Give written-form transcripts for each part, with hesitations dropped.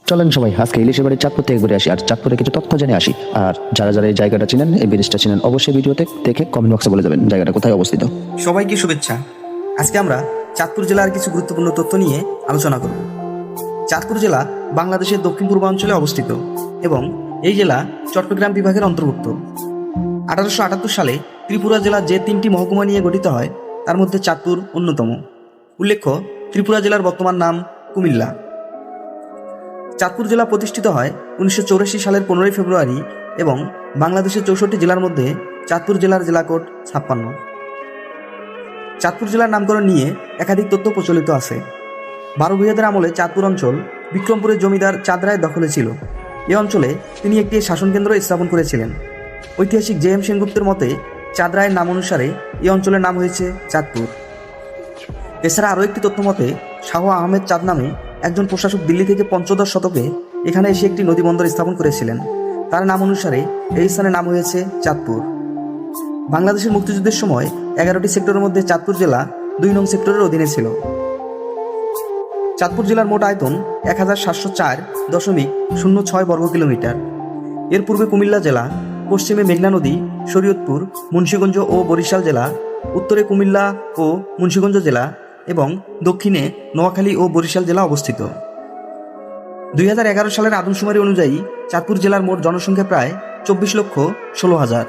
চলেন সবাই আজকে ইলিশের বাড়ির চাঁদপুর থেকে ঘুরে আসি আর চাঁদপুরে কিছু তথ্য জেনে আসি। আর যারা যারা এই জায়গাটা চিনেন, এই ব্রিজটা চিনেন, অবশ্যই ভিডিওতে দেখে কমেন্ট বক্সে বলে যাবেন জায়গাটা কোথায় অবস্থিত। সবাইকে শুভেচ্ছা। আজকে আমরা চাঁদপুর জেলার কিছু গুরুত্বপূর্ণ তথ্য নিয়ে আলোচনা করব। চাঁদপুর জেলা বাংলাদেশের দক্ষিণ পূর্বাঞ্চলে অবস্থিত এবং এই জেলা চট্টগ্রাম বিভাগের অন্তর্ভুক্ত। 1878 সালে ত্রিপুরা জেলা যে 3টি মহকুমা নিয়ে গঠিত হয় তার মধ্যে চাঁদপুর অন্যতম। উল্লেখ্য, ত্রিপুরা জেলার বর্তমান নাম কুমিল্লা। চাঁদপুর জেলা প্রতিষ্ঠিত হয় 1984 সালের 15 ফেব্রুয়ারি এবং বাংলাদেশের 64 জেলার মধ্যে চাঁদপুর জেলার জেলা কোড 56। চাঁদপুর জেলার নামকরণ নিয়ে একাধিক তথ্য প্রচলিত আছে। 12 ভূঁইয়াদের আমলে চাঁদপুর অঞ্চল বিক্রমপুরের জমিদার চাঁদ রায়ের দখলে ছিল। এ অঞ্চলে তিনি একটি শাসনকেন্দ্র স্থাপন করেছিলেন। ঐতিহাসিক জে এম সেনগুপ্তের মতে চাঁদ রায়ের নাম অনুসারে এই অঞ্চলের নাম হয়েছে চাঁদপুর। এছাড়া আরও একটি তথ্য মতে শাহ আহমেদ চাঁদ নামে একজন প্রশাসক দিল্লি থেকে পঞ্চদশ শতকে এখানে এসে একটি নদীবন্দর স্থাপন করেছিলেন। তার নাম অনুসারে এই স্থানের নাম হয়েছে চাঁদপুর। বাংলাদেশের মুক্তিযুদ্ধের সময় 11টি সেক্টরের মধ্যে চাঁদপুর জেলা 2 নং সেক্টরের অধীনে ছিল। চাঁদপুর জেলার মোট আয়তন 1704.06 বর্গ কিলোমিটার। এর পূর্বে কুমিল্লা জেলা, পশ্চিমে মেঘনা নদী, শরীয়তপুর, মুন্সিগঞ্জ ও বরিশাল জেলা, উত্তরে কুমিল্লা ও মুন্সিগঞ্জ জেলা এবং দক্ষিণে নোয়াখালী ও বরিশাল জেলা অবস্থিত। 2011 সালের আদমশুমারি অনুযায়ী চাঁদপুর জেলার মোট জনসংখ্যা প্রায় 24,16,000।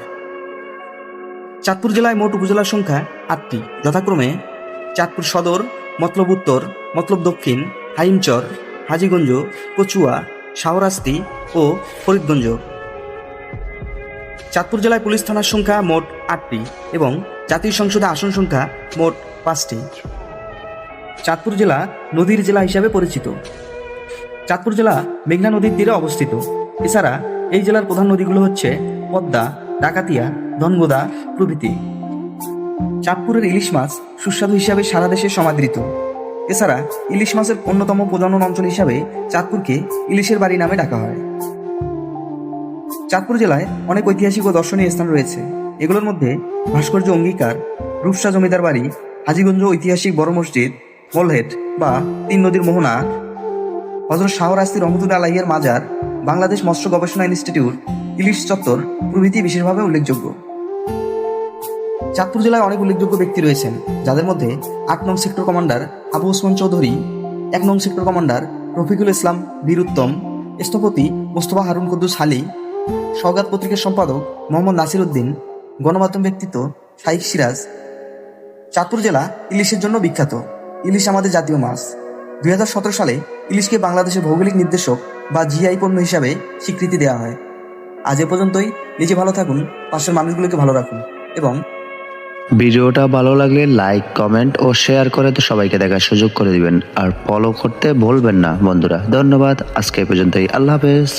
চাঁদপুর জেলায় মোট উপজেলার সংখ্যা 8টি, যথাক্রমে চাঁদপুর সদর, মতলব উত্তর, মতলব দক্ষিণ, হাইমচর, হাজীগঞ্জ, কচুয়া, শাহরাস্তি ও ফরিদগঞ্জ। চাঁদপুর জেলায় পুলিশ থানার সংখ্যা মোট 8টি এবং জাতীয় সংসদে আসন সংখ্যা মোট 5টি। চাঁদপুর জেলা নদীর জেলা হিসাবে পরিচিত। চাঁদপুর জেলা মেঘনা নদীর তীরে অবস্থিত। এছাড়া এই জেলার প্রধান নদীগুলো হচ্ছে পদ্মা, ডাকাতিয়া, ধনগোদা প্রভৃতি। চাঁদপুরের ইলিশ মাছ সুস্বাদু হিসাবে সারা দেশে সমাদৃত। এছাড়া ইলিশ মাছের অন্যতম প্রজনন অঞ্চল হিসাবে চাঁদপুরকে ইলিশের বাড়ি নামে ডাকা হয়। চাঁদপুর জেলায় অনেক ঐতিহাসিক ও দর্শনীয় স্থান রয়েছে। এগুলোর মধ্যে ভাস্কর্য অঙ্গীকার, রূপসা জমিদার বাড়ি, হাজীগঞ্জ ঐতিহাসিক বড় মসজিদ, মলহেড বা 3 নদীর মোহনা, হযরত শাহরাস্তি রহমতুল্লাহ আলাইহির মাজার, বাংলাদেশ মৎস্য গবেষণা ইনস্টিটিউট, ইলিশ চত্বর প্রভৃতি বিশেষভাবে উল্লেখযোগ্য। চাঁদপুর জেলায় অনেক উল্লেখযোগ্য ব্যক্তি রয়েছেন, যাদের মধ্যে 8 নং সেক্টর কমান্ডার আবু ওসমান চৌধুরী, 1 নং সেক্টর কমান্ডার রফিকুল ইসলাম বীরুত্তম, স্থপতি মোস্তফা হারুন কুদ্দুস হালি, সওগাত পত্রিকার সম্পাদক মোহাম্মদ নাসির উদ্দিন, গণমাধ্যম ব্যক্তিত্ব শাইখ সিরাজ। চাঁদপুর জেলা ইলিশের জন্য বিখ্যাত। ইলিশ আমাদের জাতীয় মাছ। 2017 সালে ইলিশকে বাংলাদেশের ভৌগোলিক নির্দেশক বা জিআই পণ্য হিসাবে স্বীকৃতি দেওয়া হয়। আজ এ পর্যন্তই। নিজে ভালো থাকুন, পাশের মানুষগুলোকে ভালো রাখুন এবং ভিডিওটা ভালো লাগলে লাইক, কমেন্ট ও শেয়ার করে তো সবাইকে দেখার সুযোগ করে দিবেন। আর ফলো করতে ভুলবেন না বন্ধুরা। ধন্যবাদ। আজকে এই পর্যন্তই। আল্লাহ হাফেজ।